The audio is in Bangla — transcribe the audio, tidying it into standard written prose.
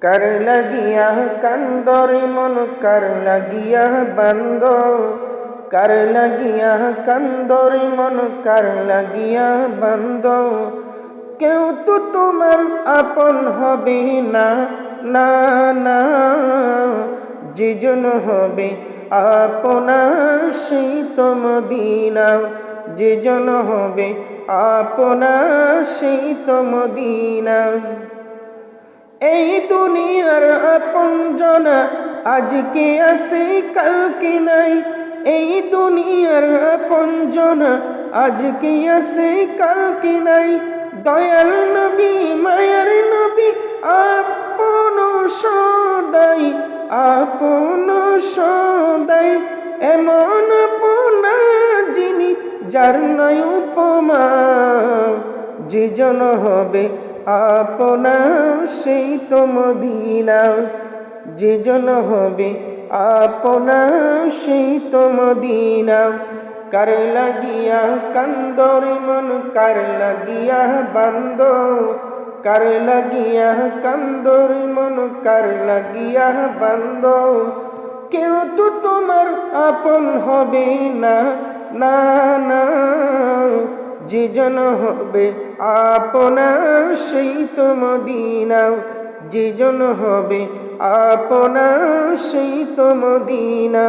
কার লাগিয়া কান্দরে মন কার লাগিয়া বান্দ, কার লাগিয়া কান্দরে মন কার লাগিয়া বান্দ। কেউ তো তোমার আপন হবে না, না না। যেজন হবে আপনার সেই তো মদিনা, যেজন হবে আপনার সেই তো মদিনা। এই দুনিয়ার আপনজনা আজকে আছে কালকে নাই, এই দুনিয়ার আপনজনা আজকে আছে কালকে নাই। দয়াল নবী মায়ার নবী আপন সদাই, আপন সদাই। এমন আপনা যিনি যার নাই উপমা, যেজন হবে আপনার সেই তো মদিনা, যেজন হবে আপনার সেই তো মদিনা। কার লাগিয়া কান্দরে মন কার লাগিয়া বান্দ, কার লাগিয়া কান্দরে মন কার লাগিয়া বান্দ। কেউ তো তোমার আপন হবে না, না না। যেজন হবে আপনার সেই তো মদিনা, যেজন হবে আপনার সেই তো মদিনা।